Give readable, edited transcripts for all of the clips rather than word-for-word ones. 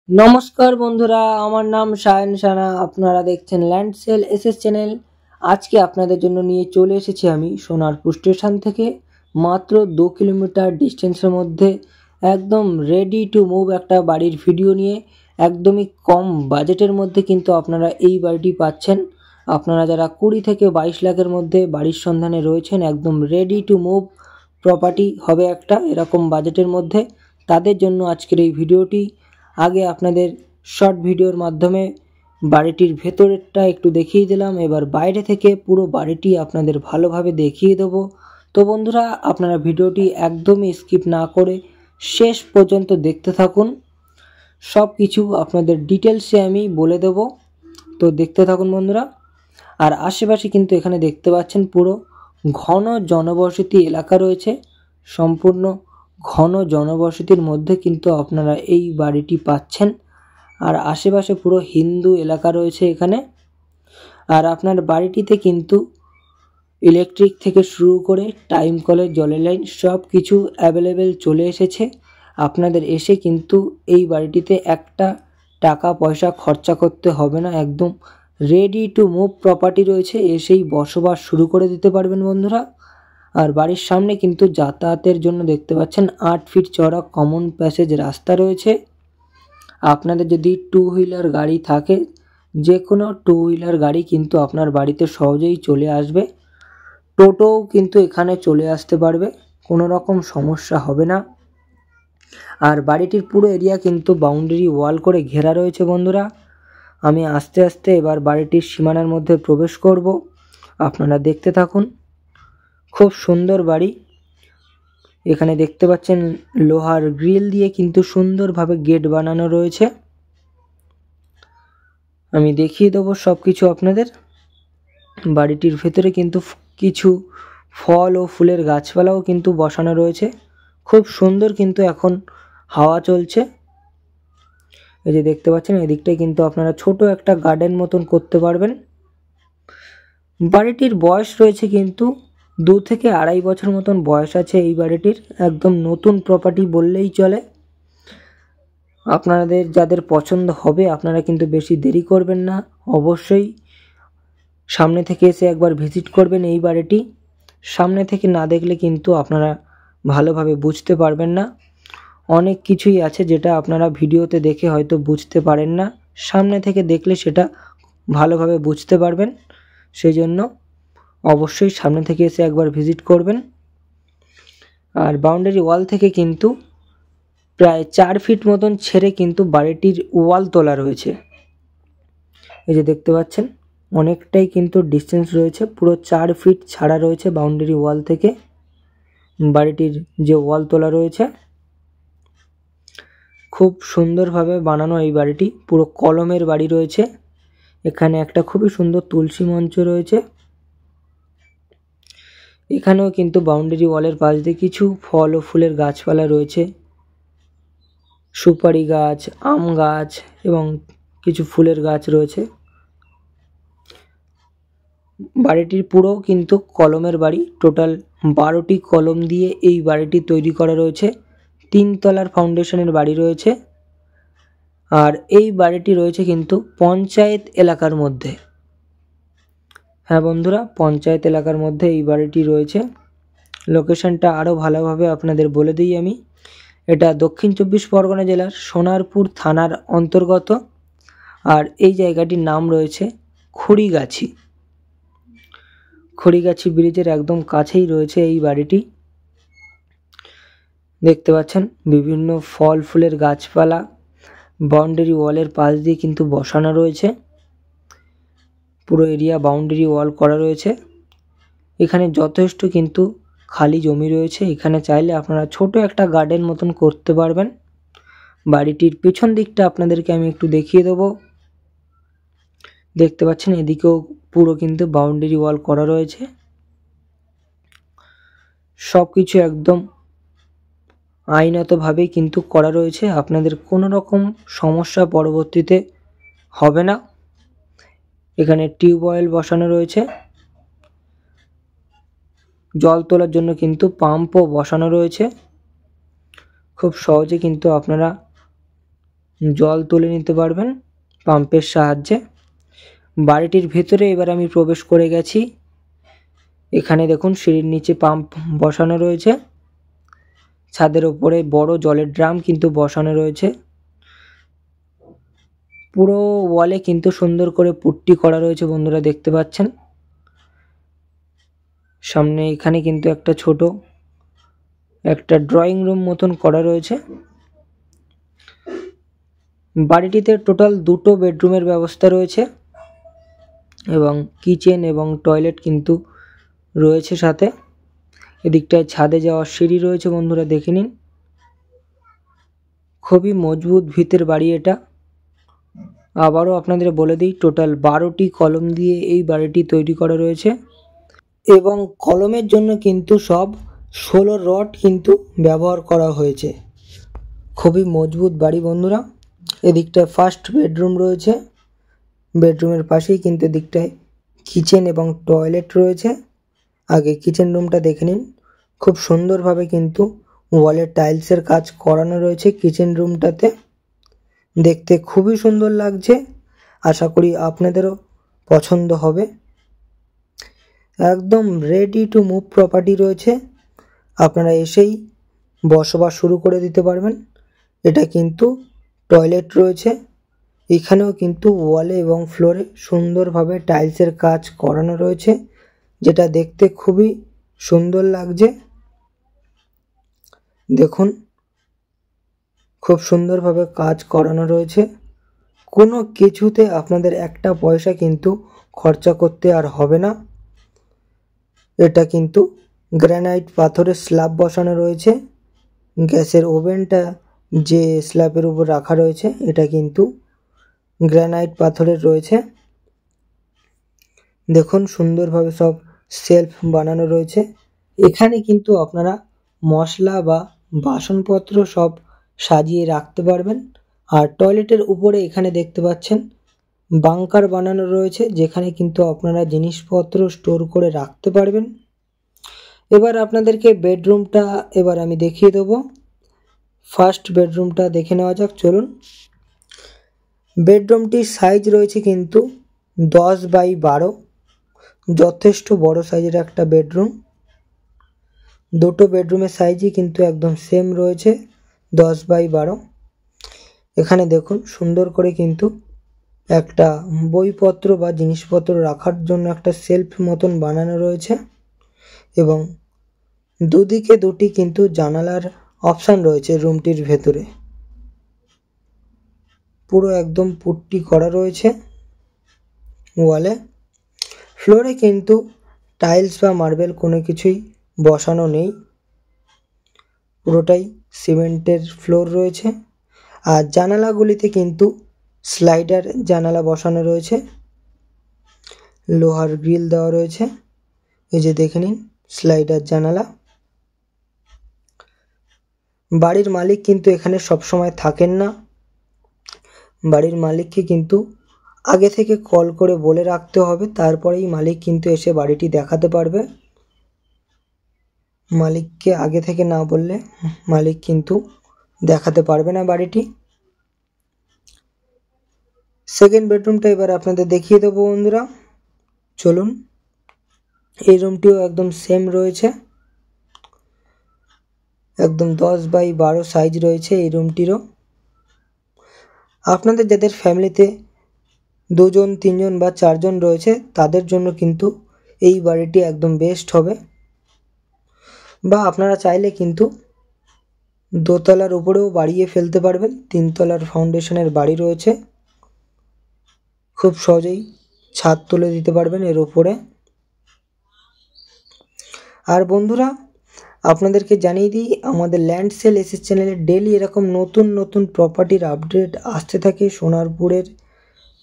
নমস্কার বন্ধুরা, আমার নাম সায়ন সানা। আপনারা দেখছেন ল্যান্ডসেল এসএস চ্যানেল। আজকে আপনাদের জন্য নিয়ে চলে এসেছি আমি সোনারপুর স্টেশন থেকে মাত্র 2 কিলোমিটার ডিস্টেন্সের মধ্যে একদম রেডি টু মুভ একটা বাড়ির ভিডিও নিয়ে। একদমই কম বাজেটের মধ্যে কিন্তু আপনারা এই বাড়িটি পাচ্ছেন। আপনারা যারা 20 থেকে 22 লাখের মধ্যে বাড়ির সন্ধানে রয়েছেন, একদম রেডি টু মুভ প্রপার্টি হবে একটা এরকম বাজেটের মধ্যে, তাদের জন্য আজকের এই ভিডিওটি। আগে আপনাদের শর্ট ভিডিওর মাধ্যমে বাড়িটির ভেতরেরটা একটু দেখিয়ে দিলাম, এবার বাইরে থেকে পুরো বাড়িটি আপনাদের ভালোভাবে দেখিয়ে দেবো। তো বন্ধুরা, আপনারা ভিডিওটি একদমই স্কিপ না করে শেষ পর্যন্ত দেখতে থাকুন। সব কিছু আপনাদের ডিটেলসে আমি বলে দেব, তো দেখতে থাকুন বন্ধুরা। আর আশেপাশে কিন্তু এখানে দেখতে পাচ্ছেন পুরো ঘন জনবসতি এলাকা রয়েছে। সম্পূর্ণ ঘন জনবসতির মধ্যে কিন্তু আপনারা এই বাড়িটি পাচ্ছেন। আর আশেপাশে পুরো হিন্দু এলাকা রয়েছে এখানে। আর আপনার বাড়িটিতে কিন্তু ইলেকট্রিক থেকে শুরু করে টাইম কলের জলের লাইন সব কিছু অ্যাভেলেবেল চলে এসেছে। আপনাদের এসে কিন্তু এই বাড়িটিতে একটা টাকা পয়সা খরচা করতে হবে না, একদম রেডি টু মুভ প্রপার্টি রয়েছে, এসেই বসবাস শুরু করে দিতে পারবেন বন্ধুরা। আর বাড়ির সামনে কিন্তু যাতায়াতের জন্য দেখতে পাচ্ছেন 8 ফিট চওড়া কমন প্যাসেজ রাস্তা রয়েছে। আপনাদের যদি 2 হুইলার গাড়ি থাকে, যে কোনো 2 হুইলার গাড়ি কিন্তু আপনার বাড়িতে সহজেই চলে আসবে। টোটোও কিন্তু এখানে চলে আসতে পারবে, কোনো রকম সমস্যা হবে না। আর বাড়িটির পুরো এরিয়া কিন্তু বাউন্ডারি ওয়াল করে ঘেরা রয়েছে বন্ধুরা। আমি আস্তে আস্তে এবার বাড়িটির সীমানার মধ্যে প্রবেশ করব, আপনারা দেখতে থাকুন। খুব সুন্দর বাড়ি। এখানে দেখতে পাচ্ছেন লোহার গ্রিল দিয়ে কিন্তু সুন্দরভাবে গেট বানানো রয়েছে। আমি দেখিয়ে দেবো সব কিছু আপনাদের। বাড়িটির ভেতরে কিন্তু কিছু ফল ও ফুলের গাছপালাও কিন্তু বসানো রয়েছে। খুব সুন্দর কিন্তু এখন হাওয়া চলছে। এই যে দেখতে পাচ্ছেন, এদিকটায় কিন্তু আপনারা ছোট একটা গার্ডেন মতন করতে পারবেন। বাড়িটির বয়স রয়েছে কিন্তু 2 থেকে 2.5 বছর মতন বয়স আছে এই বাড়িটির। একদম নতুন প্রপার্টি বললেই চলে। আপনাদের যাদের পছন্দ হবে আপনারা কিন্তু বেশি দেরি করবেন না, অবশ্যই সামনে থেকে এসে একবার ভিজিট করবেন এই বাড়িটি। সামনে থেকে না দেখলে কিন্তু আপনারা ভালোভাবে বুঝতে পারবেন না। অনেক কিছুই আছে যেটা আপনারা ভিডিওতে দেখে হয়তো বুঝতে পারেন না, সামনে থেকে দেখলে সেটা ভালোভাবে বুঝতে পারবেন। সেই জন্য অবশ্যই সামনে থেকে এসে একবার ভিজিট করবেন। আর বাউন্ডারি ওয়াল থেকে কিন্তু প্রায় 4 ফিট মতন ছেড়ে কিন্তু বাড়িটির ওয়াল তোলা রয়েছে। এই যে দেখতে পাচ্ছেন, অনেকটাই কিন্তু ডিস্টেন্স রয়েছে, পুরো 4 ফিট ছাড়া রয়েছে বাউন্ডারি ওয়াল থেকে বাড়িটির যে ওয়াল তোলা রয়েছে। খুব সুন্দরভাবে বানানো এই বাড়িটি, পুরো কলমের বাড়ি রয়েছে। এখানে একটা খুবই সুন্দর তুলসী মঞ্চ রয়েছে। এখানেও কিন্তু বাউন্ডারি ওয়ালের পাশ দিয়ে কিছু ফল ও ফুলের গাছপালা রয়েছে, সুপারি গাছ, আম গাছ এবং কিছু ফুলের গাছ রয়েছে। বাড়িটির পুরো কিন্তু কলমের বাড়ি, টোটাল 12টি কলম দিয়ে এই বাড়িটি তৈরি করা রয়েছে। 3 তলার ফাউন্ডেশনের বাড়ি রয়েছে। আর এই বাড়িটি রয়েছে কিন্তু পঞ্চায়েত এলাকার মধ্যে। হ্যাঁ বন্ধুরা, পঞ্চায়েত এলাকার মধ্যে এই বাড়িটি রয়েছে। লোকেশনটা আরও ভালোভাবে আপনাদের বলে দিই আমি। এটা দক্ষিণ 24 পরগনা জেলার সোনারপুর থানার অন্তর্গত। আর এই জায়গাটির নাম রয়েছে খড়িগাছি। খড়িগাছি ব্রিজের একদম কাছেই রয়েছে এই বাড়িটি। দেখতে পাচ্ছেন বিভিন্ন ফল ফুলের গাছপালা বাউন্ডারি ওয়ালের পাশ দিয়ে কিন্তু বসানো রয়েছে। পুরো এরিয়া বাউন্ডারি ওয়াল করা রয়েছে। এখানে যথেষ্ট কিন্তু খালি জমি রয়েছে, এখানে চাইলে আপনারা ছোট একটা গার্ডেন মতন করতে পারবেন। বাড়িটির পেছন দিকটা আপনাদেরকে আমি একটু দেখিয়ে দেবো। দেখতে পাচ্ছেন এদিকেও পুরো কিন্তু বাউন্ডারি ওয়াল করা রয়েছে। সব কিছু একদম আইনতভাবেই কিন্তু করা রয়েছে, আপনাদের কোনো রকম সমস্যা পরবর্তীতে হবে না। এখানে টিউবওয়েল বসানো রয়েছে, জল তোলার জন্য কিন্তু পাম্পও বসানো রয়েছে। খুব সহজে কিন্তু আপনারা জল তুলে নিতে পারবেন পাম্পের সাহায্যে। বাড়িটির ভেতরে এবার আমি প্রবেশ করে গেছি। এখানে দেখুন সিঁড়ির নিচে পাম্প বসানো রয়েছে। ছাদের ওপরে বড় জলের ড্রাম কিন্তু বসানো রয়েছে। পুরো ওয়ালে কিন্তু সুন্দর করে পুট্টি করা রয়েছে বন্ধুরা, দেখতে পাচ্ছেন। সামনে এখানে কিন্তু একটা ড্রয়িং রুম মতন করা রয়েছে। বাড়িটিতে টোটাল 2টো বেডরুমের ব্যবস্থা রয়েছে এবং কিচেন এবং টয়লেট কিন্তু রয়েছে সাথে। এদিকটায় ছাদে যাওয়ার সিঁড়ি রয়েছে বন্ধুরা, দেখে নিন। খুবই মজবুত ভিতের বাড়ি এটা। আবারও আপনাদের বলে দিই, টোটাল 12টি কলম দিয়ে এই বাড়িটি তৈরি করা রয়েছে এবং কলমের জন্য কিন্তু সব 16 রড কিন্তু ব্যবহার করা হয়েছে। খুবই মজবুত বাড়ি বন্ধুরা। এদিকটায় ফার্স্ট বেডরুম রয়েছে, বেডরুমের পাশেই কিন্তু এদিকটায় কিচেন এবং টয়লেট রয়েছে। আগে কিচেন রুমটা দেখে নিন। খুব সুন্দরভাবে কিন্তু ওয়ালে টাইলসের কাজ করানো রয়েছে কিচেন রুমটাতে, দেখতে খুবই সুন্দর লাগছে। আশা করি আপনাদেরও পছন্দ হবে। একদম রেডি টু মুভ প্রপার্টি রয়েছে, আপনারা এসেই বসবাস শুরু করে দিতে পারবেন। এটা কিন্তু টয়লেট রয়েছে। এখানেও কিন্তু ওয়ালে এবং ফ্লোরে সুন্দরভাবে টাইলসের কাজ করানো রয়েছে, যেটা দেখতে খুবই সুন্দর লাগছে। দেখুন খুব সুন্দরভাবে কাজ করানো রয়েছে। কোনো কিছুতে আপনাদের একটা পয়সা কিন্তু খরচা করতে আর হবে না। এটা কিন্তু গ্রানাইট পাথরের স্ল্যাব বসানো রয়েছে। গ্যাসের ওভেনটা যে স্ল্যাবের উপর রাখা রয়েছে এটা কিন্তু গ্রানাইট পাথরের রয়েছে। দেখুন সুন্দরভাবে সব সেলফ বানানো রয়েছে। এখানে কিন্তু আপনারা মশলা বা বাসনপত্র সব সাজিয়ে রাখতে পারবেন। আর টয়লেটের উপরে এখানে দেখতে পাচ্ছেন বাংকার বানানো রয়েছে, যেখানে কিন্তু আপনারা জিনিসপত্র স্টোর করে রাখতে পারবেন। এবার আপনাদেরকে বেডরুমটা এবার আমি দেখিয়ে দেবো। ফার্স্ট বেডরুমটা দেখে নেওয়া যাক, চলুন। বেডরুমটির সাইজ রয়েছে কিন্তু 10x12, যথেষ্ট বড় সাইজের একটা বেডরুম। দুটো বেডরুমের সাইজই কিন্তু একদম সেম রয়েছে, 10x12। এখানে দেখুন সুন্দর করে কিন্তু একটা বইপত্র বা জিনিসপত্র রাখার জন্য একটা সেলফ মতন বানানো রয়েছে এবং দুদিকে দুটি কিন্তু জানালার অপশান রয়েছে রুমটির ভেতরে। পুরো একদম পুট্টি করা রয়েছে ওয়ালে। ফ্লোরে কিন্তু টাইলস বা মার্বেল কোনো কিছুই বসানো নেই, পুরোটাই সিমেন্টের ফ্লোর রয়েছে। আর জানালাগুলিতে কিন্তু স্লাইডার জানালা বসানো রয়েছে, লোহার গ্রিল দেওয়া রয়েছে। এই যে দেখে নিন স্লাইডার জানালা। বাড়ির মালিক কিন্তু এখানে সবসময় থাকেন না। বাড়ির মালিককে কিন্তু আগে থেকে কল করে বলে রাখতে হবে, তারপরেই মালিক কিন্তু এসে বাড়িটি দেখাতে পারবে। মালিককে আগে থেকে না বললে মালিক কিন্তু দেখাতে পারবে না বাড়িটি। সেকেন্ড বেডরুমটা এবার আপনাদের দেখিয়ে দেবো বন্ধুরা, চলুন। এই রুমটিও একদম সেম রয়েছে, একদম 10x12 সাইজ রয়েছে এই রুমটিরও। আপনাদের যাদের ফ্যামিলিতে 2 জন 3 জন বা 4 জন রয়েছে তাদের জন্য কিন্তু এই বাড়িটি একদম বেস্ট হবে। বা আপনারা চাইলে কিন্তু দোতলার উপরেও বাড়িয়ে ফেলতে পারবেন। 3 তলার ফাউন্ডেশনের বাড়ি রয়েছে, খুব সহজেই ছাদ তুলে দিতে পারবেন এর উপরে। আর বন্ধুরা আপনাদেরকে জানিয়ে দিই, আমাদের ল্যান্ড সেল এসএস চ্যানেলে ডেলি এরকম নতুন নতুন প্রপার্টির আপডেট আসতে থাকে। সোনারপুরের,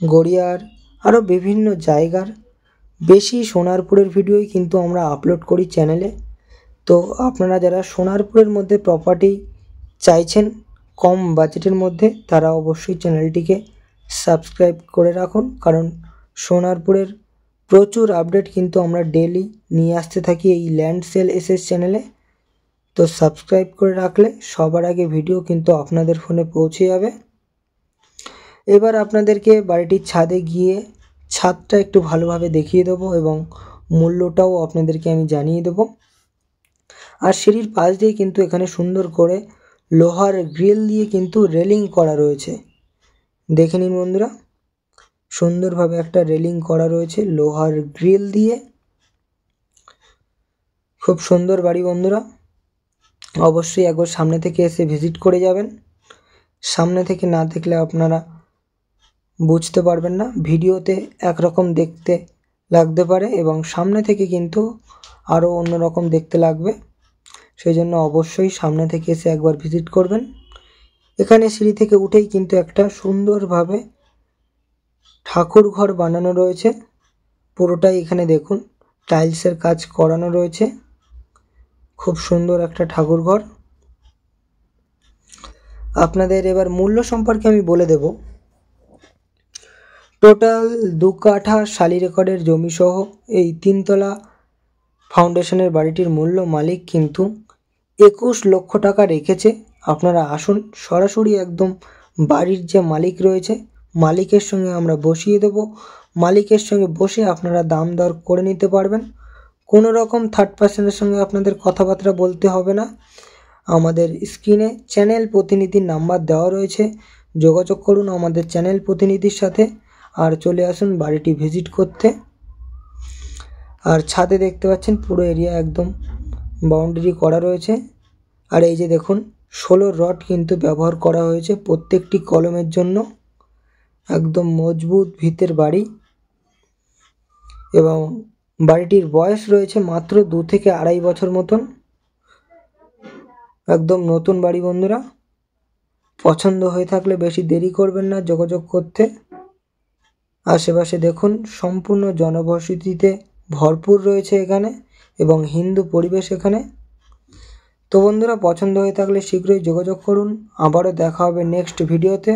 গড়িয়ার, আরও বিভিন্ন জায়গার। বেশি সোনারপুরের ভিডিওই কিন্তু আমরা আপলোড করি চ্যানেলে। তো আপনারা যারা সোনারপুরের মধ্যে প্রপার্টি চাইছেন কম বাজেটের মধ্যে, তারা অবশ্যই চ্যানেলটিকে সাবস্ক্রাইব করে রাখুন, কারণ সোনারপুরের প্রচুর আপডেট কিন্তু আমরা ডেলি নিয়ে আসতে থাকি এই ল্যান্ড সেল এসএস চ্যানেলে। তো সাবস্ক্রাইব করে রাখলে সবার আগে ভিডিও কিন্তু আপনাদের ফোনে পৌঁছে যাবে। এবার আপনাদেরকে বাড়িটির ছাদে গিয়ে ছাদটা একটু ভালোভাবে দেখিয়ে দেবো এবং মূল্যটাও আপনাদেরকে আমি জানিয়ে দেবো। আর সিঁড়ির পাশ দিয়ে কিন্তু এখানে সুন্দর করে লোহার গ্রিল দিয়ে কিন্তু রেলিং করা রয়েছে। দেখে নিন বন্ধুরা, সুন্দরভাবে একটা রেলিং করা রয়েছে লোহার গ্রিল দিয়ে। খুব সুন্দর বাড়ি বন্ধুরা, অবশ্যই একবার সামনে থেকে এসে ভিজিট করে যাবেন। সামনে থেকে না দেখলে আপনারা বুঝতে পারবেন না, ভিডিওতে একরকম দেখতে লাগতে পারে এবং সামনে থেকে কিন্তু আরও অন্যরকম দেখতে লাগবে। সেই জন্য অবশ্যই সামনে থেকে এসে একবার ভিজিট করবেন। এখানে সিঁড়ি থেকে উঠেই কিন্তু একটা সুন্দরভাবে ঠাকুর ঘর বানানো রয়েছে। পুরোটাই এখানে দেখুন টাইলসের কাজ করানো রয়েছে। খুব সুন্দর একটা ঠাকুর ঘর। আপনাদের এবার মূল্য সম্পর্কে আমি বলে দেব। টোটাল 2 কাঠা শালি রেকর্ডের জমি সহ এই 3 তলা ফাউন্ডেশনের বাড়িটির মূল্য মালিক কিন্তু 21 লক্ষ টাকা রেখেছে। আপনারা আসুন, সরাসরি একদম বাড়ির যে মালিক রয়েছে মালিকের সঙ্গে আমরা বসিয়ে দেব। মালিকের সঙ্গে বসে আপনারা দাম দর করে নিতে পারবেন। কোনো রকম থার্ড পার্সনের সঙ্গে আপনাদের কথাবার্তা বলতে হবে না। আমাদের স্ক্রিনে চ্যানেল প্রতিনিধির নাম্বার দেওয়া রয়েছে, যোগাযোগ করুন আমাদের চ্যানেল প্রতিনিধির সাথে আর চলে আসুন বাড়িটি ভিজিট করতে। আর ছাদে দেখতে পাচ্ছেন পুরো এরিয়া একদম বাউন্ডারি করা রয়েছে। আর এই যে দেখুন 16 রড কিন্তু ব্যবহার করা হয়েছে প্রত্যেকটি কলমের জন্য। একদম মজবুত ভিতের বাড়ি এবং বাড়িটির বয়স রয়েছে মাত্র 2 থেকে 2.5 বছর মতন। একদম নতুন বাড়ি বন্ধুরা, পছন্দ হয়ে থাকলে বেশি দেরি করবেন না যোগাযোগ করতে। আশেপাশে দেখুন সম্পূর্ণ জনবসতিতে ভরপুর রয়েছে এখানে এবং হিন্দু পরিবেশ এখানে। তো বন্ধুরা, পছন্দ হয়ে থাকলে শীঘ্রই যোগাযোগ করুন। আবারও দেখা হবে নেক্সট ভিডিওতে।